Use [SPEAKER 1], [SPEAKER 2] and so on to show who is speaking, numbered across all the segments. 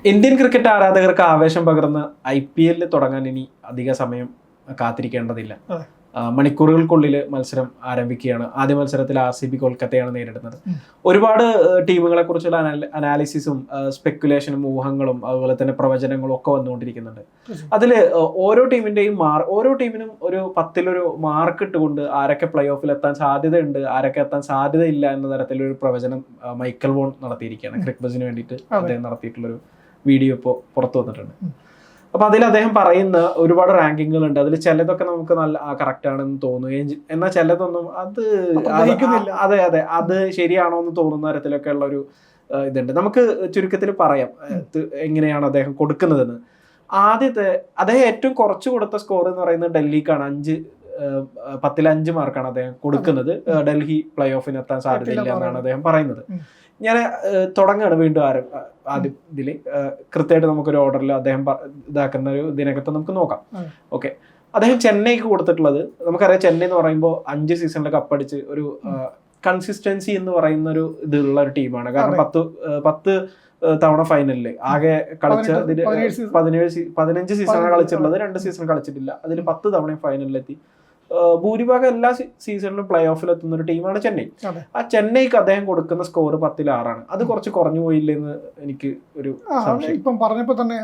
[SPEAKER 1] Indian cricket ആരാധകർക്ക് ആവേശം പകർന്ന് IPL തുടങ്ങാൻ ഇനി അധിക സമയം കാത്തിരിക്കേണ്ടതില്ല. മണിക്കൂറുകൾക്കുള്ളിൽ മത്സരം ആരംഭിക്കുകയാണ്. ആദ്യ മത്സരത്തിൽ RCB കൊൽക്കത്തയാണ് നേരിടുന്നത്. ഒരുപാട് ടീമുകളെ കുറിച്ചുള്ള അനാലിസിസും സ്പെക്കുലേഷനും ഊഹങ്ങളും അതുപോലെ തന്നെ പ്രവചനങ്ങളും ഒക്കെ വന്നുകൊണ്ടിരിക്കുന്നുണ്ട്. അതിൽ ഓരോ ടീമിനും ഒരു 10 മാർക്ക് ഇട്ടുകൊണ്ട് ആരൊക്കെ പ്ലേ ഓഫിൽ എത്താൻ സാധ്യതയുണ്ട്, ആരൊക്കെ എത്താൻ സാധ്യതയില്ല എന്ന തരത്തിലൊരു പ്രവചനം മൈക്കൽ വോൺ നടത്തിയിരിക്കുകയാണ്. ക്രിക്ബസിന് വേണ്ടിയിട്ട് അദ്ദേഹം നടത്തിയിട്ടുള്ളൊരു വീഡിയോ ഇപ്പോൾ പുറത്തു വന്നിട്ടുണ്ട്. അപ്പൊ അതിൽ അദ്ദേഹം പറയുന്ന ഒരുപാട് റാങ്കിങ്ങുകൾ ഉണ്ട്. അതിൽ ചിലതൊക്കെ നമുക്ക് നല്ല കറക്റ്റ് ആണെന്ന് തോന്നുകയും എന്നാൽ ചിലതൊന്നും അത് ശരിയാണോ എന്ന് തോന്നുന്ന തരത്തിലൊക്കെ ഉള്ള ഒരു ഇതുണ്ട്. നമുക്ക് ചുരുക്കത്തിൽ പറയാം എങ്ങനെയാണ് അദ്ദേഹം കൊടുക്കുന്നതെന്ന്. അദ്ദേഹം ഏറ്റവും കുറച്ച് കൊടുത്ത സ്കോർ എന്ന് പറയുന്നത് ഡൽഹിക്കാണ്. 10 മാർക്കാണ് അദ്ദേഹം കൊടുക്കുന്നത്. ഡൽഹി പ്ലേ ഓഫിന് എത്താൻ സാധ്യതയില്ല എന്നാണ് അദ്ദേഹം പറയുന്നത്. ഞാൻ തുടങ്ങുകയാണ് വീണ്ടും ആദ്യം ഇതിൽ കൃത്യമായിട്ട് നമുക്കൊരു ഓർഡറിൽ അദ്ദേഹം ഇതാക്കുന്ന ഒരു ഇതിനകത്ത് നമുക്ക് നോക്കാം. ഓക്കെ, അദ്ദേഹം ചെന്നൈക്ക് കൊടുത്തിട്ടുള്ളത് നമുക്കറിയാം. ചെന്നൈ എന്ന് പറയുമ്പോൾ 5 സീസണിൽ കപ്പടിച്ച് ഒരു കൺസിസ്റ്റൻസി എന്ന് പറയുന്ന ഒരു ഇതുള്ള ഒരു ടീമാണ്. കാരണം 10 തവണ ഫൈനലില് ആകെ കളിച്ച 15 സീസണാണ് കളിച്ചിട്ടുള്ളത്. 2 സീസൺ കളിച്ചിട്ടില്ല. അതിൽ 10 തവണയും ഫൈനലിലെത്തി. ഭൂരിഭാഗം എല്ലാ സീസണിലും പ്ലേ ഓഫിൽ എത്തുന്ന ഒരു ടീമാണ് ചെന്നൈ. ആ ചെന്നൈക്ക് അദ്ദേഹം കൊടുക്കുന്ന സ്കോർ 10-6. അത് കുറച്ച് കുറഞ്ഞു പോയില്ലെന്ന് എനിക്ക് ഒരു
[SPEAKER 2] ഇപ്പം പറഞ്ഞപ്പോൾ തന്നെ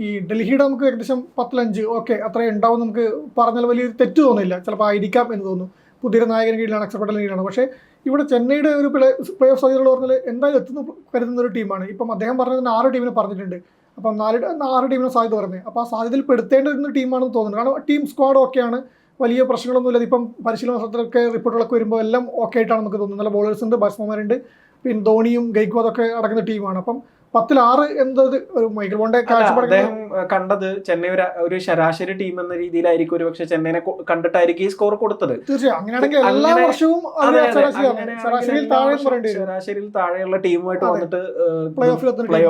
[SPEAKER 2] ഈ ഡൽഹിയുടെ നമുക്ക് ഏകദേശം 10-5 ഓക്കെ അത്രയും ഉണ്ടാവും. നമുക്ക് പറഞ്ഞാൽ വലിയൊരു തെറ്റ് തോന്നില്ല. ചിലപ്പോൾ ആയിരിക്കാം എന്ന് തോന്നുന്നു. പുതിയൊരു നായകന് കീഴിലാണ്, അക്സെപ്റ്റഡ് കീഴിലാണ്. പക്ഷേ ഇവിടെ ചെന്നൈയുടെ ഒരു പ്ലേ ഓഫ് സാധ്യതകൾ പറഞ്ഞാൽ എന്തായാലും കരുതുന്ന ഒരു ടീമാണ്. ഇപ്പം അദ്ദേഹം പറഞ്ഞതിന് 6 ടീമിനെ പറഞ്ഞിട്ടുണ്ട്. അപ്പം 6 ടീമിനെ സാധ്യത പറഞ്ഞത്. അപ്പോൾ ആ സാധ്യതയിൽ പെടുത്തേണ്ടിരുന്ന ടീമാണെന്ന് തോന്നുന്നു. കാരണം ടീം സ്ക്വാഡ് ഓക്കെയാണ്, വലിയ പ്രശ്നങ്ങളൊന്നുമില്ല. ഇപ്പം പരിശീലന മത്സരത്തിലൊക്കെ റിപ്പോർട്ടുകളൊക്കെ വരുമ്പോൾ എല്ലാം ഓക്കെ ആയിട്ടാണ് നമുക്ക് തോന്നുന്നത്. നല്ല ബോളേഴ്സ് ഉണ്ട്, ബാറ്റ്സ്മാൻമാരുണ്ട്, പിന്നെ ധോണിയും ഗെയ്ക്വാദൊക്കെ അടങ്ങുന്ന ടീമാണ്. അപ്പം 10-6 എന്നത് ഒരു മൈക്കൽ വോണിന്റെ
[SPEAKER 1] അദ്ദേഹം കണ്ടത് ചെന്നൈ ഒരു ശരാശരി ടീം എന്ന രീതിയിലായിരിക്കും ഒരു പക്ഷെ ചെന്നൈനെ കണ്ടിട്ടായിരിക്കും ഈ സ്കോർ കൊടുത്തത്.
[SPEAKER 2] തീർച്ചയായും അങ്ങനെയാണെങ്കിൽ എല്ലാ വർഷവും
[SPEAKER 1] ശരാശരിയിൽ താഴെയുള്ള ടീമുമായിട്ട് വന്നിട്ട് പ്ലേ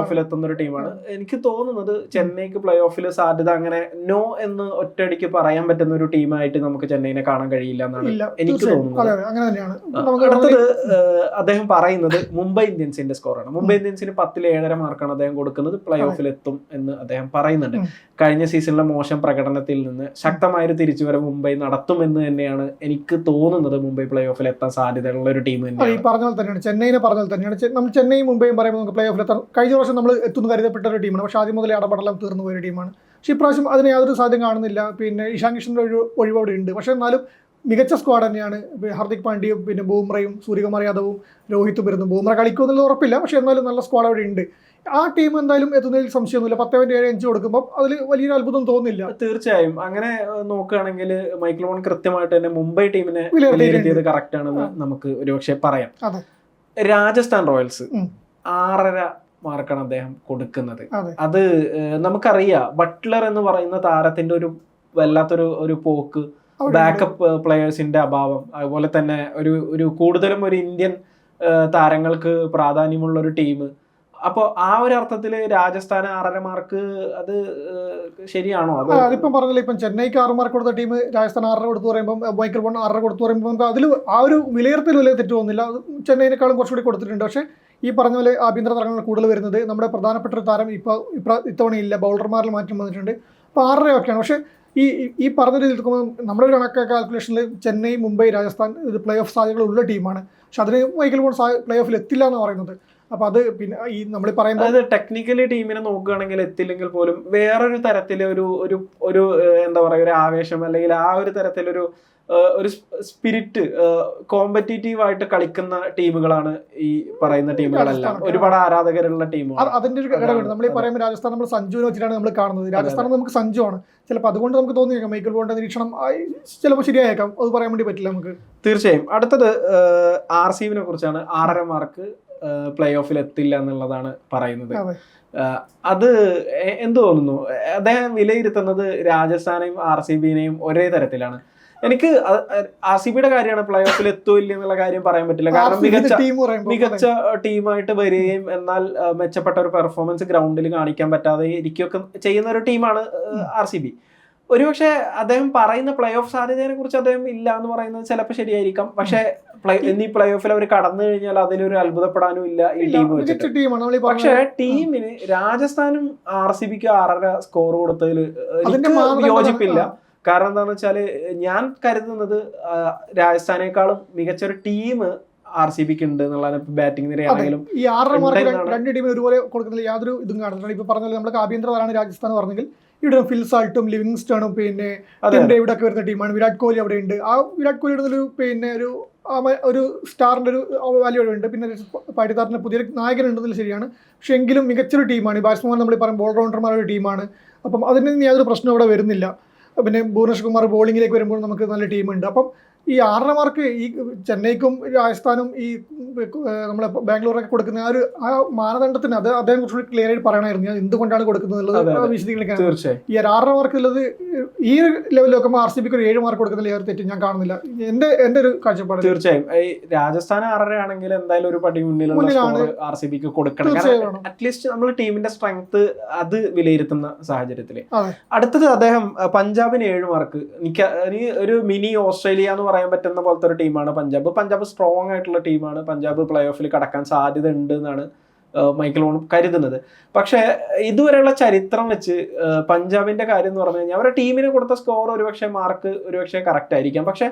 [SPEAKER 1] ഓഫിൽ എത്തുന്ന ഒരു ടീമാണ്. എനിക്ക് തോന്നുന്നത് ചെന്നൈക്ക് പ്ലേ ഓഫിൽ സാധ്യത അങ്ങനെ നോ എന്ന് ഒറ്റയടിക്ക് പറയാൻ പറ്റുന്ന ഒരു ടീമായിട്ട് നമുക്ക് ചെന്നൈനെ കാണാൻ കഴിയില്ല എന്നാണ് എനിക്ക് തോന്നുന്നത്. അടുത്തത് അദ്ദേഹം പറയുന്നത് മുംബൈ ഇന്ത്യൻസിന്റെ സ്കോറാണ്. മുംബൈ ഇന്ത്യൻസിന് 10-7 മാർക്കാണ് അദ്ദേഹം കൊടുക്കുന്നത്. പ്ലേ ഓഫിൽ എത്തും എന്ന് അദ്ദേഹം പറയുന്നുണ്ട്. കഴിഞ്ഞ സീസണിലെ മോശം പ്രകടനത്തിൽ നിന്ന് ശക്തമായൊരു തിരിച്ചുവരവ് മുംബൈ നടത്തുമെന്ന് തന്നെയാണ് എനിക്ക് തോന്നുന്നത്. മുംബൈ പ്ലേ ഓഫിൽ എത്താൻ സാധ്യതയുള്ള ഒരു ടീം തന്നെയാണ്.
[SPEAKER 2] പറഞ്ഞാൽ തന്നെയാണ് ചെന്നൈനെ പറഞ്ഞാൽ തന്നെയാണ്. നമ്മൾ ചെന്നൈയും മുംബൈയും പറയുമ്പോൾ നമുക്ക് പ്ലേ ഓഫിൽ എത്താൻ കഴിഞ്ഞ വർഷം നമ്മൾ എത്തുന്ന കരുതപ്പെട്ട ഒരു ടീമാണ്. പക്ഷേ ആദ്യം മുതലേ അടപടലം തീർന്നു പോയ ഒരു ടീമാണ്. പക്ഷേ ഇപ്രാവശ്യം അതിന് യാതൊരു സാധ്യത കാണുന്നില്ല. പിന്നെ ഇഷാൻ കിഷന്റെ ഒരു ഒഴിവവിടെ ഉണ്ട്. പക്ഷേ എന്നാലും മികച്ച സ്ക്വാഡ് തന്നെയാണ്. ഹാർദിക് പാണ്ഡ്യയും പിന്നെ ബൂംറയും സൂര്യകുമാർ യാദവും രോഹിത്തും വരുന്നു. ബൂംറ കളിക്കുമെന്നുള്ളത് ഉറപ്പില്ല. പക്ഷേ എന്നാലും നല്ല സ്ക്വാഡ് അവിടെ ഉണ്ട്. ആ ടീം എന്തായാലും എത്തുന്നതിൽ സംശയമൊന്നുമില്ല. 10-7 കൊടുക്കുമ്പോൾ അതിൽ വലിയൊരു അത്ഭുതം തോന്നുന്നില്ല.
[SPEAKER 1] തീർച്ചയായും അങ്ങനെ നോക്കുകയാണെങ്കിൽ മൈക്കൽ വോൺ കൃത്യമായിട്ട് തന്നെ മുംബൈ ടീമിനെ വിലയിരുത്തിയത് കറക്റ്റ് ആണെന്ന് നമുക്ക് ഒരുപക്ഷെ പറയാം. രാജസ്ഥാൻ റോയൽസ് 6.5 മാർക്കാണ് അദ്ദേഹം കൊടുക്കുന്നത്. അത് നമുക്കറിയാം. ബട്ട്ലർ എന്ന് പറയുന്ന താരത്തിന്റെ ഒരു വല്ലാത്തൊരു പോക്ക്, ബാക്കപ്പ് പ്ലെയേഴ്സിന്റെ അഭാവം, അതുപോലെ തന്നെ ഒരു കൂടുതലും ഒരു ഇന്ത്യൻ താരങ്ങൾക്ക് പ്രാധാന്യമുള്ള ഒരു ടീം. അപ്പോൾ ആ ഒരു അർത്ഥത്തിൽ രാജസ്ഥാൻ 6.5 മാർക്ക് അത് ശരിയാണോ?
[SPEAKER 2] അതിപ്പം പറഞ്ഞില്ല. ഇപ്പം ചെന്നൈക്ക് 6 മാർക്ക് കൊടുത്ത ടീം രാജസ്ഥാൻ 6 കൊടുത്തു പറയുമ്പോൾ മൈക്കൽ വോൺ 6 കൊടുത്തു പറയുമ്പോൾ നമുക്ക് അതിൽ ആ ഒരു വിലയിരുത്തൽ വലിയ തെറ്റ് തോന്നുന്നില്ല. ചെന്നൈനേക്കാളും കുറച്ചുകൂടി കൊടുത്തിട്ടുണ്ട്. പക്ഷേ ഈ പറഞ്ഞ പോലെ ആഭ്യന്തര താരങ്ങൾ കൂടുതൽ വരുന്നത് നമ്മുടെ പ്രധാനപ്പെട്ട ഒരു താരം ഇത്തവണ ഇല്ല. ബൗളർമാരിൽ മാറ്റം വന്നിട്ടുണ്ട്. അപ്പോൾ 6.5 ഒക്കെയാണ്. പക്ഷേ ഈ പറഞ്ഞ രീതിയിൽ നോക്കുമ്പോൾ നമ്മുടെ ഒരു കണക്ക് കാൽക്കുലേഷനിൽ ചെന്നൈ, മുംബൈ, രാജസ്ഥാൻ ഇത് പ്ലേ ഓഫ് സാധ്യതകളുള്ള ടീമാണ്. പക്ഷെ അതിന് മൈക്കൽ വോൺ പ്ലേ ഓഫിൽ എത്തില്ല എന്ന് പറയുന്നത്. അപ്പൊ അത് പിന്നെ ഈ നമ്മൾ പറയുന്നത്
[SPEAKER 1] ടെക്നിക്കലി ടീമിനെ നോക്കുകയാണെങ്കിൽ എത്തില്ലെങ്കിൽ പോലും വേറൊരു തരത്തില് ഒരു എന്താ പറയുക, ഒരു ആവേശം അല്ലെങ്കിൽ ആ ഒരു തരത്തിലൊരു സ്പിരിറ്റ്, കോമ്പറ്റീറ്റീവ് ആയിട്ട് കളിക്കുന്ന ടീമുകളാണ് ഈ പറയുന്ന ടീമുകളെല്ലാം. ഒരുപാട് ആരാധകരുള്ള ടീമുകൾ.
[SPEAKER 2] അതിന്റെ ഒരു ഘടകമുണ്ട്. നമ്മൾ ഈ പറയുമ്പോൾ രാജസ്ഥാൻ നമ്മൾ സഞ്ജുവിനെ വെച്ചിട്ടാണ് നമ്മൾ കാണുന്നത്. രാജസ്ഥാൻ നമുക്ക് സഞ്ജു ആണ്. ചിലപ്പോൾ അതുകൊണ്ട് നമുക്ക് തോന്നിയേക്കാം മൈക്കൽ വോണിന്റെ നിരീക്ഷണം ചിലപ്പോൾ ശരിയായേക്കാം. അത് പറയാൻ വേണ്ടി പറ്റില്ല നമുക്ക്.
[SPEAKER 1] തീർച്ചയായും. അടുത്തത് RCB കുറിച്ചാണ്. 6.5 മാർക്ക് പ്ലേ ഓഫിൽ എത്തില്ല എന്നുള്ളതാണ് പറയുന്നത്. അത് എന്ത് തോന്നുന്നു? അദ്ദേഹം വിലയിരുത്തുന്നത് രാജസ്ഥാനെയും RCBനെയും ഒരേ തരത്തിലാണ്. എനിക്ക് RCBയുടെ കാര്യമാണ് പ്ലേ ഓഫിൽ എത്തൂല്ല എന്നുള്ള കാര്യം പറയാൻ പറ്റില്ല. കാരണം മികച്ച ടീമായിട്ട് വരികയും എന്നാൽ മെച്ചപ്പെട്ട ഒരു പെർഫോമൻസ് ഗ്രൗണ്ടിൽ കാണിക്കാൻ പറ്റാതെ ഇരിക്കുകയൊക്കെ ചെയ്യുന്ന ഒരു ടീമാണ് RCB. ഒരുപക്ഷെ അദ്ദേഹം പറയുന്ന പ്ലേ ഓഫ് സാധ്യതയെ കുറിച്ച് അദ്ദേഹം ഇല്ല എന്ന് പറയുന്നത് ചിലപ്പോൾ ശരിയായിരിക്കാം. പക്ഷെ എന്നീ പ്ലേ ഓഫിൽ അവർ കടന്നു കഴിഞ്ഞാൽ അതിലൊരു അത്ഭുതപ്പെടാനും ഇല്ല ഈ ടീം വെച്ചിട്ട്. പക്ഷെ ടീമിന് രാജസ്ഥാനും RCBക്കും 6.5 സ്കോർ കൊടുത്തതിൽ എനിക്ക് വിയോജിപ്പില്ല. കാരണം എന്താണെന്ന് വെച്ചാല് ഞാൻ കരുതുന്നത് രാജസ്ഥാനേക്കാളും മികച്ചൊരു ടീം RCBക്ക് ഉണ്ട് എന്നുള്ളതാണ്. ബാറ്റിംഗ് നിരയാണെങ്കിലും
[SPEAKER 2] ഈ 6.5 മാർക്ക് രണ്ട് ടീമിന് ഒരുപോലെ കൊടുക്കുന്നതിൽ യാതൊരു ഇതും കാണുന്നില്ല. ഇപ്പൊ പറഞ്ഞാൽ നമ്മുടെ ആഭ്യന്തരമാണ് രാജസ്ഥാൻ പറഞ്ഞെങ്കിൽ ഇവിടെ ഫിൽസാൾട്ടും ലിവിങ്സ്റ്റണും പിന്നെ ഡേവിഡ് ഒക്കെ വരുന്ന ടീമാണ്. വിരാട് കോഹ്ലി അവിടെ ഉണ്ട്. ആ വിരാട് കോഹ്ലിയുടെ ഒരു സ്റ്റാറിന്റെ ഒരു വാല്യൂ അവിടെ ഉണ്ട്. പിന്നെ പാകിസ്ഥാനിന് പുതിയൊരു നായകനുണ്ടെന്നതിൽ ശരിയാണ്. പക്ഷെ എങ്കിലും മികച്ചൊരു ടീമാണ്. ഈ ബാറ്റ്സ്മാൻ നമ്മൾ പറയും ഓൾറൗണ്ടർമാരുടെ ടീമാണ്. അപ്പം അതിന് യാതൊരു പ്രശ്നം അവിടെ വരുന്നില്ല. പിന്നെ ഭുവനേശ്വർ കുമാർ ബോളിങ്ങിലേക്ക് വരുമ്പോൾ നമുക്ക് നല്ല ടീമുണ്ട്. അപ്പം ഈ 6.5 മാർക്ക് ഈ ചെന്നൈക്കും രാജസ്ഥാനും ഈ നമ്മളെ ബാംഗ്ലൂരൊക്കെ കൊടുക്കുന്ന ആ മാനദണ്ഡത്തിന് അത് അദ്ദേഹം കുറച്ചുകൂടി ക്ലിയർ ആയിട്ട് പറയണമായിരുന്നു ഞാൻ എന്തുകൊണ്ടാണ് കൊടുക്കുന്നത് വിശദീകരിക്കാൻ. ഈ 6.5 മാർക്ക് ഉള്ളത് ഈ ലെവലിൽ നോക്കുമ്പോൾ RCBക്ക് ഒരു 7 മാർക്ക് കൊടുക്കുന്നതിൽ ഏറെ തെറ്റ് ഞാൻ കാണുന്നില്ല. എന്റെ ഒരു കാഴ്ചപ്പാട്.
[SPEAKER 1] തീർച്ചയായും ഈ രാജസ്ഥാൻ 6.5 ആണെങ്കിൽ എന്തായാലും ഒരു പടി മുന്നിലാണ് RCBക്ക് കൊടുക്കണം. അറ്റ്ലീസ്റ്റ് നമ്മൾ ടീമിന്റെ സ്ട്രെങ്ത് അത് വിലയിരുത്തുന്ന സാഹചര്യത്തിൽ. അടുത്തത് അദ്ദേഹം പഞ്ചാബിന് 7 മാർക്ക്. എനിക്ക് ഒരു മിനി ഓസ്ട്രേലിയ എന്ന് പറയാൻ പറ്റുന്ന പോലത്തെ ഒരു ടീമാണ് പഞ്ചാബ്. പഞ്ചാബ് സ്ട്രോങ് ആയിട്ടുള്ള ടീമാണ്. പഞ്ചാബ് പ്ലേ ഓഫിൽ കടക്കാൻ സാധ്യത ഉണ്ട് എന്നാണ് മൈക്കൽ വോൺ കരുതുന്നത്. പക്ഷെ ഇതുവരെയുള്ള ചരിത്രം വെച്ച് പഞ്ചാബിന്റെ കാര്യം എന്ന് പറഞ്ഞു കഴിഞ്ഞാൽ അവരുടെ ടീമിന് കൊടുത്ത സ്കോർ ഒരുപക്ഷെ മാർക്ക് ഒരുപക്ഷെ കറക്റ്റ് ആയിരിക്കാം. പക്ഷെ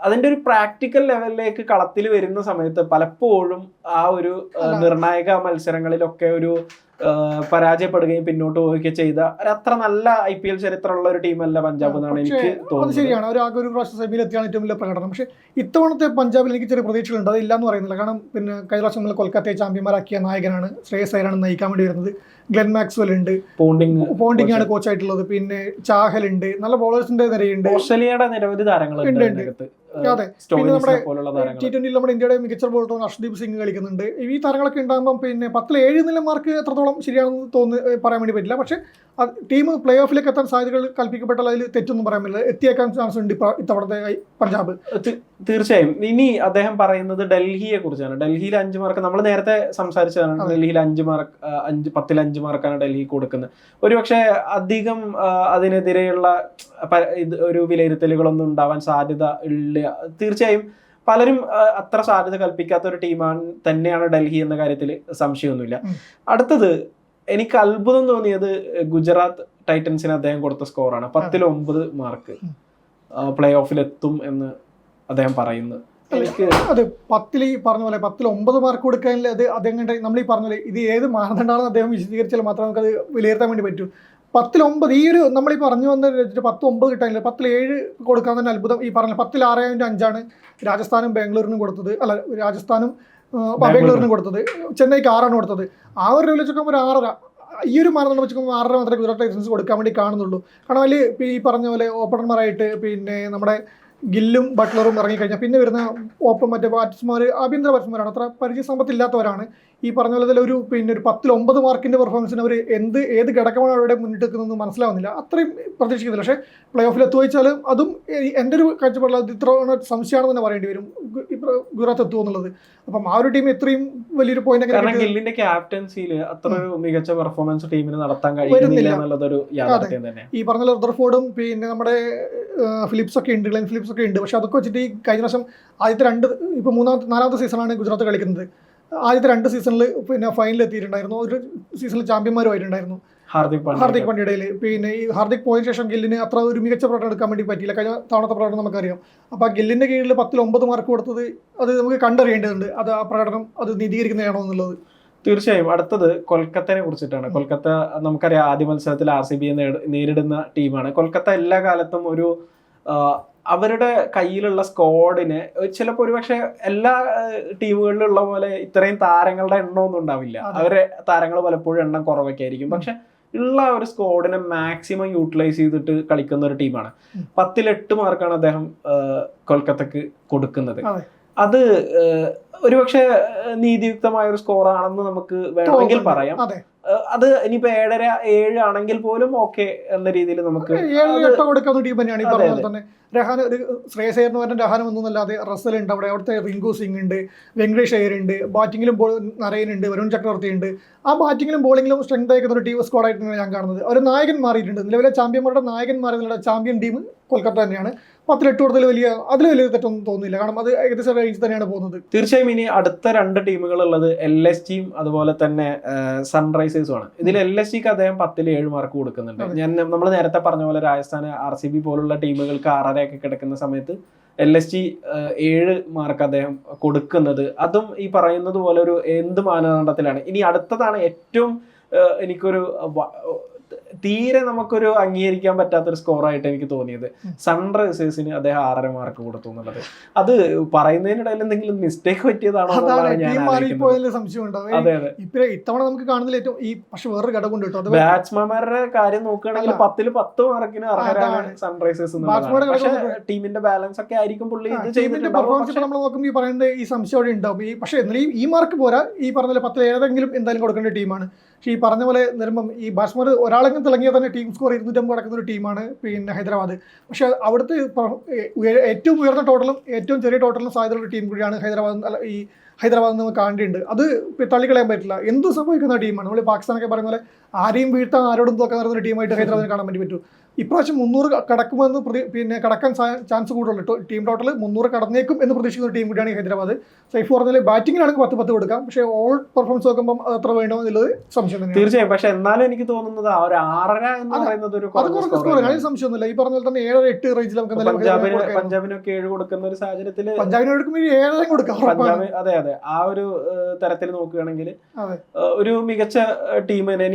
[SPEAKER 1] അതിന്റെ ഒരു പ്രാക്ടിക്കൽ ലെവലിലേക്ക് കളത്തിൽ വരുന്ന സമയത്ത് പലപ്പോഴും ആ ഒരു നിർണായക മത്സരങ്ങളിലൊക്കെ ഒരു പരാജയപ്പെടുകയും പിന്നോട്ട് പോവുകയും ചെയ്ത അത്ര നല്ല IPL ചരിത്രമുള്ള ഒരു ടീമല്ല പഞ്ചാബ് എന്നാണ് എനിക്ക് തോന്നുന്നത്.
[SPEAKER 2] ശരിയാണ്. ഒരു പ്രാവശ്യം സെമിയിൽ എത്തിയാണ് ഏറ്റവും വലിയ പ്രകടനം. പക്ഷേ ഇത്തവണത്തെ പഞ്ചാബിൽ എനിക്ക് ചെറിയ പ്രതീക്ഷകളുണ്ട്. അതില്ല എന്ന് പറയുന്നില്ല. കാരണം പിന്നെ കഴിഞ്ഞ പ്രാവശ്യം നമ്മൾ കൊൽക്കത്തയെ ചാമ്പ്യന്മാരാക്കിയ നായകനാണ് ശ്രേയസ് അയ്യറാണ് നയിക്കാൻ വേണ്ടി വരുന്നത്. ഗ്ലെൻ മാക്സ്വെൽ ഉണ്ട്, പോണ്ടിങ് ആണ് കോച്ചായിട്ടുള്ളത്. പിന്നെ ചാഹൽ ഉണ്ട്, നല്ല ബോളേഴ്സിന്റെ നിരയുണ്ട്.
[SPEAKER 1] ഓസ്ട്രേലിയയുടെ നിരവധി താരങ്ങളുണ്ട്.
[SPEAKER 2] അതെ, പിന്നെ നമ്മുടെ T20 നമ്മുടെ ഇന്ത്യയുടെ മികച്ച ബോളർ അർഷ്ദീപ് സിംഗ് കളിക്കുന്നുണ്ട്. ഈ താരങ്ങളൊക്കെ ഉണ്ടാകുമ്പോൾ പിന്നെ 10-ൽ 7 മാർക്ക് എത്രത്തോളം ശരിയാണെന്ന് പറയാൻ വേണ്ടി പറ്റില്ല. പക്ഷെ ടീം പ്ലേ ഓഫിലേക്ക് എത്താൻ സാധ്യതകൾ കൽപ്പിക്കപ്പെട്ടാൽ അതിൽ തെറ്റൊന്നും പറയാൻ പറ്റില്ല. എത്തിയേക്കാൻ ചാൻസ് ഉണ്ട് ഇത്തവണത്തെ പഞ്ചാബ്.
[SPEAKER 1] തീർച്ചയായും. ഇനി അദ്ദേഹം പറയുന്നത് ഡൽഹിയെ കുറിച്ചാണ്. ഡൽഹിയിൽ 5 മാർക്ക് നമ്മൾ നേരത്തെ സംസാരിച്ചതാണ്. ഡൽഹിയിൽ 5 മാർക്ക് 10-ൽ 5 മാർക്കാണ് ഡൽഹി കൊടുക്കുന്നത്. ഒരുപക്ഷെ അധികം അതിനെതിരെയുള്ള ഒരു വിലയിരുത്തലുകളൊന്നും ഉണ്ടാവാൻ സാധ്യത ഇല്ല. തീർച്ചയായും പലരും അത്ര സാധ്യത കൽപ്പിക്കാത്ത ഒരു ടീമാണ് തന്നെയാണ് ഡൽഹി എന്ന കാര്യത്തിൽ സംശയമൊന്നുമില്ല. അടുത്തത് എനിക്ക് അത്ഭുതം തോന്നിയത് ഗുജറാത്ത് ടൈറ്റൻസിന് അദ്ദേഹം കൊടുത്ത സ്കോറാണ്. 10-ൽ 9 മാർക്ക് പ്ലേ ഓഫിൽ എത്തും എന്ന് അദ്ദേഹം പറയുന്നു.
[SPEAKER 2] അത് 10-ൽ ഈ പറഞ്ഞ പോലെ 10-ൽ 9 മാർക്ക് കൊടുക്കാനില്ല. അത് അദ്ദേഹം നമ്മൾ ഈ പറഞ്ഞ പോലെ ഇത് ഏത് മാനദണ്ഡമാണെന്ന് അദ്ദേഹം വിശദീകരിച്ചാൽ മാത്രമേ നമുക്കത് വിലയിരുത്താൻ വേണ്ടി പറ്റൂ. 10-ൽ 9 ഈ ഒരു നമ്മൾ ഈ പറഞ്ഞു വന്ന 10-9 കിട്ടാനില്ല. 10-ൽ 7 കൊടുക്കാൻ തന്നെ അത്ഭുതം. ഈ പറഞ്ഞ 10-ൽ 6.5 രാജസ്ഥാനും ബാംഗ്ലൂരിനും കൊടുത്തത്. അല്ല, രാജസ്ഥാനും ബാംഗ്ലൂരിനും കൊടുത്തത്. ചെന്നൈക്ക് 6 കൊടുത്തത്. ആ ഒരു ലെവലിൽ വെച്ചോക്കുമ്പോൾ ഒരു 6.5. ഈ ഒരു മാനദണ്ഡം വെച്ചോക്കുമ്പോൾ 6 മാത്രമേ ഗുജറാത്ത് ടൈറ്റൻസ് കൊടുക്കാൻ വേണ്ടി കാണുന്നുള്ളൂ. കാരണം അതിൽ ഈ പറഞ്ഞ പോലെ ഓപ്പണർമാരായിട്ട് പിന്നെ നമ്മുടെ ഗില്ലും ബട്ട്ലറും ഇറങ്ങിക്കഴിഞ്ഞാൽ പിന്നെ വരുന്ന മറ്റേ ബാറ്റ്സ്മാർ ആഭ്യന്തര ബാറ്റ്സ്മാരാണ്. അത്ര പരിചയ സമ്പത്തില്ലാത്തവരാണ്. ഈ പറഞ്ഞ പോലെ ഒരു 10-ൽ 9 മാർക്കിന്റെ പെർഫോമൻസിന് അവർ ഏത് ഘടകമാണ് അവരുടെ മുന്നിട്ട് നിൽക്കുന്നതെന്ന് മനസ്സിലാവുന്നില്ല. അത്രയും പ്രതീക്ഷിക്കുന്നില്ല. പക്ഷേ പ്ലേ ഓഫിൽ എത്തുവച്ചാലും അതും എൻ്റെ ഒരു കാഴ്ചപ്പാടിൽ അത് ഇത്ര സംശയമാണെന്ന് തന്നെ പറയേണ്ടി വരും ഗുജറാത്ത് എത്തുമോ എന്നുള്ളത്. അപ്പം ആ ഒരു ടീം ഇത്രയും വലിയൊരു പോയിന്റ്
[SPEAKER 1] ഗില്ലിന്റെ ക്യാപ്റ്റൻസിയിൽ അത്ര ഒരു മികച്ച പെർഫോമൻസ് ടീമിന് നടത്താൻ കഴിയുന്നില്ല എന്നുള്ളതൊരു യാഥാർത്ഥ്യം തന്നെ.
[SPEAKER 2] ഈ പറഞ്ഞ റുദർഫോർഡും പിന്നെ നമ്മുടെ ഫിലിപ്സ് ഒക്കെ ഉണ്ട്, ഗ്ലെൻ ഫിലിപ്സ് ഒക്കെ ഉണ്ട്. പക്ഷെ അതൊക്കെ വെച്ചിട്ട് ഈ കഴിഞ്ഞ വർഷം ആദ്യത്തെ 4ാമത്തെ സീസണാണ് ഗുജറാത്ത് കളിക്കുന്നത്. ആദ്യത്തെ 2 സീസണിൽ പിന്നെ ഫൈനൽ എത്തിയിട്ടുണ്ടായിരുന്നു. ഒരു സീസണിൽ ചാമ്പ്യന്മാരുമായിട്ടുണ്ടായിരുന്നു ഹാർദിക് പാണ്ഡ്യയുടെ. പിന്നെ ഈ ഹാർദിക് പോയതിനു ശേഷം ഗില്ലിന് അത്ര ഒരു മികച്ച പ്രകടനം എടുക്കാൻ വേണ്ടി പറ്റിയില്ല. കഴിഞ്ഞ തവണത്തെ പ്രകടനം നമുക്കറിയാം. അപ്പോൾ ആ ഗില്ലിന്റെ കീഴിൽ 10-ൽ 9 മാർക്ക് കൊടുത്തത് അത് നമുക്ക് കണ്ടറിയേണ്ടതുണ്ട്. അത് ആ പ്രകടനം അത് നീതീകരിക്കുന്നതാണോ എന്നുള്ളത്.
[SPEAKER 1] തീർച്ചയായും. അടുത്തത് കൊൽക്കത്തയെ കുറിച്ചിട്ടാണ്. കൊൽക്കത്ത നമുക്കറിയാം ആദ്യ മത്സരത്തിൽ RCBയെ നേരിടുന്ന ടീമാണ്. കൊൽക്കത്ത എല്ലാ കാലത്തും ഒരു അവരുടെ കയ്യിലുള്ള സ്ക്വാഡിന് ചിലപ്പോൾ ഒരുപക്ഷെ എല്ലാ ടീമുകളിലുള്ള പോലെ ഇത്രയും താരങ്ങളുടെ എണ്ണമൊന്നും ഉണ്ടാവില്ല. അവരുടെ താരങ്ങൾ പലപ്പോഴും എണ്ണം കുറവൊക്കെ ആയിരിക്കും. പക്ഷെ ഉള്ള ഒരു സ്ക്വാഡിനെ മാക്സിമം യൂട്ടിലൈസ് ചെയ്തിട്ട് കളിക്കുന്ന ഒരു ടീമാണ്. 10-ൽ 8 മാർക്കാണ് അദ്ദേഹം കൊൽക്കത്തക്ക് കൊടുക്കുന്നത്. അത് ഒരുപക്ഷെ നീതിയുക്തമായ ഒരു സ്കോർ ആണെന്ന് നമുക്ക് വേണമെങ്കിൽ പറയാം. അത് ഇനിയിപ്പോ 7:30-7 ആണെങ്കിൽ പോലും ഓക്കെ എന്ന രീതിയിൽ നമുക്ക്
[SPEAKER 2] 7-8 കൊടുക്കുന്ന ടീം തന്നെയാണ് ഈ പറഞ്ഞ പോലെ തന്നെ. രഹാൻ ഒരു ശ്രേയസ് അയ്യർ എന്ന് പറഞ്ഞ രഹാൻ ഒന്നുമല്ലാതെ റസൽ ഉണ്ട് അവിടെ, അവിടുത്തെ റിങ്കു സിംഗ് ഉണ്ട്, വെങ്കടേഷ് അയ്യർ ഉണ്ട്, ബാറ്റിങ്ങിലും നരയനുണ്ട്, വരുൺ ചക്രവർത്തി ഉണ്ട്. ആ ബാറ്റിങ്ങിലും ബോളിങ്ങിലും സ്ട്രെങ്ത് ആയിരിക്കുന്ന ഒരു ടീം സ്ക്വാഡായിട്ടാണ് ഞാൻ കാണുന്നത്. ഒരു നായകൻ മാറിയിട്ടുണ്ട്, നിലവിലെ ചാമ്പ്യന്മാരുടെ നായകൻ മാറിയ ചാമ്പ്യൻ ടീം കൊൽക്കത്ത തന്നെയാണ്. 10-8 കൊടുത്തതിൽ വലിയ തെറ്റൊന്നും തോന്നുന്നില്ല, കാരണം അത് ഏകദേശം റേഞ്ച് തന്നെയാണ് പോകുന്നത്.
[SPEAKER 1] തീർച്ചയായും ഇനി അടുത്ത 2 ടീമുകൾ ഉള്ളത് LSGയും അതുപോലെ തന്നെ സൺറൈസേഴ്സും ആണ്. ഇതിൽ LSGക്ക് അദ്ദേഹം 10-7 മാർക്ക് കൊടുക്കുന്നുണ്ട്. നമ്മൾ നേരത്തെ പറഞ്ഞ പോലെ രാജസ്ഥാൻ, RCB പോലുള്ള ടീമുകൾക്ക് 6.5 ഒക്കെ കിടക്കുന്ന സമയത്ത് LSG 7 മാർക്ക് അദ്ദേഹം കൊടുക്കുന്നത്, അതും ഈ പറയുന്നത് പോലെ ഒരു എന്ത് മാനദണ്ഡത്തിലാണ്. ഇനി അടുത്തതാണ് ഏറ്റവും എനിക്കൊരു തീരെ നമുക്കൊരു അംഗീകരിക്കാൻ പറ്റാത്തൊരു സ്കോറായിട്ട് എനിക്ക് തോന്നിയത്. സൺറൈസേഴ്സിന് അദ്ദേഹം 6.5 മാർക്ക് കൊടുത്തു എന്നുള്ളത്. അത് പറയുന്നതിനിടയിൽ എന്തെങ്കിലും മിസ്റ്റേക്ക് പറ്റിയതാണോ
[SPEAKER 2] ഇത്തവണ നമുക്ക് കാണുന്നതിൽ ഏറ്റവും പക്ഷെ വേറൊരു ഘടകം ഉണ്ട്.
[SPEAKER 1] ബാറ്റ്സ്മാൻമാരുടെ കാര്യം നോക്കുകയാണെങ്കിൽ 10-ൽ 10 മാർക്കിന് അർഹരാണ് സൺറൈസേഴ്സ്. പക്ഷേ ടീമിന്റെ ബാലൻസ് ഒക്കെ ആയിരിക്കും പുള്ളി ഇത് ചെയ്തിട്ടുണ്ടാവും.
[SPEAKER 2] നമ്മൾ നോക്കുമ്പോൾ ഈ പറയുന്നത് ഈ സംശയം അവിടെ ഉണ്ടാവും. പക്ഷേ എന്നാലും ഈ മാർക്ക് പോരാ, ഈ പറഞ്ഞ 10 ഏതെങ്കിലും എന്തായാലും കൊടുക്കേണ്ട ടീമാണ്. പക്ഷേ ഈ പറഞ്ഞ പോലെ വരുമ്പം ഈ ബാറ്റ്സ്മാൻ ഒരാളെങ്കിലും തിളങ്ങിയാൽ തന്നെ ടീം സ്കോർ 250 കിടക്കുന്ന ഒരു ടീമാണ് പിന്നെ ഹൈദരാബാദ്. പക്ഷേ അവിടുത്തെ ഏറ്റവും ഉയർന്ന ടോട്ടലും ഏറ്റവും ചെറിയ ടോട്ടലും സാധ്യതയുള്ള ടീം കൂടിയാണ് ഹൈദരാബാദ് നമുക്ക് കാണേണ്ടിയുണ്ട്. അത് തള്ളിക്കളയാൻ പറ്റില്ല. എന്ത് സംഭവിക്കുന്ന ടീമാണ്. നമ്മൾ പാകിസ്ഥാനൊക്കെ പറയുന്ന പോലെ ആരെയും വീഴ്ത്താൻ ആരോടും തോക്കാൻ നടന്ന ടീമായിട്ട് ഹൈദരാബാദിനെ കാണാൻ പറ്റൂ. ഇപ്രാവശ്യം 300 കടക്കുമെന്ന് കടക്കാൻ ചാൻസ് കൂടുതലുള്ളൂ. ടീം ടോട്ടൽ 300 കടന്നേക്കും എന്ന് പ്രതീക്ഷിക്കുന്ന ഒരു ടീം കൂടിയാണ് ഹൈദരാബാദ്. സൈഫ് പറഞ്ഞാൽ ബാറ്റിങ്ങിലാണെങ്കിൽ 10-10 കൊടുക്കാം, പക്ഷേ ഓൾ പെർഫോമൻസ് നോക്കുമ്പോൾ അത് എത്ര വേണ്ടോ എന്നുള്ളത് സംശയം തന്നെ.
[SPEAKER 1] തീർച്ചയായും. പക്ഷെ എന്നാലും എനിക്ക് തോന്നുന്നത് ആ ഒരു 6.5 എന്ന് പറയുന്നത് ഒരു
[SPEAKER 2] അതിന് സംശയമൊന്നുമില്ല. ഈ പറഞ്ഞ പോലെ തന്നെ 7-8 റേഞ്ചിൽ നമുക്ക്
[SPEAKER 1] പഞ്ചാബിനൊക്കെ 7 കൊടുക്കുന്ന ഒരു സാഹചര്യത്തിൽ
[SPEAKER 2] പഞ്ചാബിന് കൊടുക്കുമ്പോൾ 7 കൊടുക്കാം.
[SPEAKER 1] അതെ അതെ, ആ ഒരു തരത്തിൽ നോക്കുകയാണെങ്കിൽ ഒരു മികച്ച ടീമിന്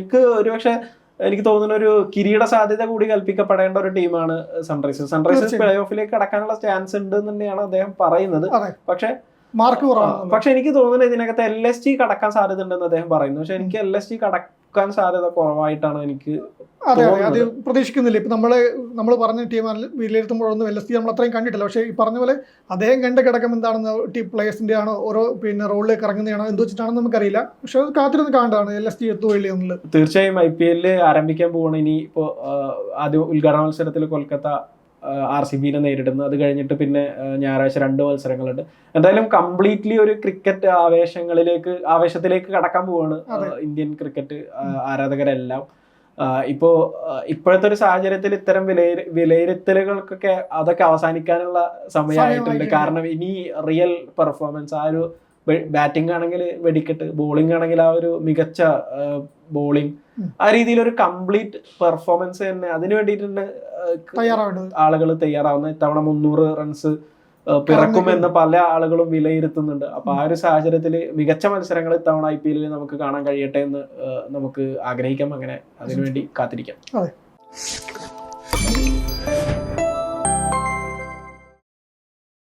[SPEAKER 1] എനിക്ക് തോന്നുന്ന ഒരു കിരീട സാധ്യത കൂടി കൽപ്പിക്കപ്പെടേണ്ട ഒരു ടീമാണ് സൺറൈസേഴ്സ്. സൺറൈസേഴ്സ് പ്ലേ ഓഫിലേക്ക് കടക്കാനുള്ള ചാൻസ് ഉണ്ട് എന്ന് തന്നെയാണ് അദ്ദേഹം പറയുന്നത്. പക്ഷെ
[SPEAKER 2] മാർക്ക് കുറവാണ്.
[SPEAKER 1] പക്ഷെ എനിക്ക് തോന്നുന്നത് ഇതിനകത്ത് LSG കടക്കാൻ സാധ്യത ഉണ്ടെന്ന് അദ്ദേഹം പറയുന്നു. പക്ഷെ എനിക്ക് LSG കടക്കാൻ സാധ്യത കുറവായിട്ടാണ് എനിക്ക്.
[SPEAKER 2] അതെ, അത് പ്രതീക്ഷിക്കുന്നില്ല. ഇപ്പം നമ്മൾ പറഞ്ഞ ടീം വിലയിരുത്തുമ്പോഴൊന്നും LSG നമ്മൾ അത്രയും കണ്ടിട്ടില്ല. പക്ഷേ ഈ പറഞ്ഞ പോലെ അദ്ദേഹം കണ്ട കിടക്കം എന്താണെന്ന് ടീം പ്ലേയേഴ്സിന്റെ ആണോ ഓരോ റോളിലേക്ക് ഇറങ്ങുന്നതാണോ എന്ത് വെച്ചിട്ടാണെന്ന് നമുക്കറിയില്ല. പക്ഷെ അത് കാത്തിരുന്ന് കാണേണ്ടതാണ് LSG എത്തുകയില്ല എന്നുള്ളത്.
[SPEAKER 1] തീർച്ചയായും IPL ആരംഭിക്കാൻ പോവാണ്. ഇനി ഇപ്പോൾ ആദ്യം ഉദ്ഘാടന മത്സരത്തിൽ കൊൽക്കത്ത RCBനെ നേരിടുന്നു. അത് കഴിഞ്ഞിട്ട് പിന്നെ ഞായറാഴ്ച 2 മത്സരങ്ങളുണ്ട്. എന്തായാലും കംപ്ലീറ്റ്ലി ഒരു ക്രിക്കറ്റ് ആവേശത്തിലേക്ക് കടക്കാൻ പോവാണ് ഇന്ത്യൻ ക്രിക്കറ്റ് ആരാധകരെല്ലാം. ഇപ്പോഴത്തെ ഒരു സാഹചര്യത്തിൽ ഇത്തരം വിലയിരുത്തലുകൾക്കൊക്കെ അതൊക്കെ അവസാനിക്കാനുള്ള സമയമായിട്ടുണ്ട്. കാരണം ഇനി റിയൽ പെർഫോമൻസ്, ആ ഒരു ബാറ്റിംഗ് ആണെങ്കിൽ വെടിക്കെട്ട്, ബോളിംഗ് ആണെങ്കിൽ ആ ഒരു മികച്ച ബോളിംഗ്, ആ രീതിയിൽ ഒരു കംപ്ലീറ്റ് പെർഫോമൻസ് തന്നെ അതിനു വേണ്ടിയിട്ടുണ്ട് ആളുകൾ തയ്യാറാവുന്ന. ഇത്തവണ 300 റൺസ് പിറക്കുമെന്ന് പല ആളുകളും വിലയിരുത്തുന്നുണ്ട്. അപ്പൊ ആ ഒരു സാഹചര്യത്തിൽ മികച്ച മത്സരങ്ങൾ ഇത്തവണ IPL നമുക്ക് കാണാൻ കഴിയട്ടെ എന്ന് നമുക്ക് ആഗ്രഹിക്കാം. അങ്ങനെ അതിനുവേണ്ടി കാത്തിരിക്കാം.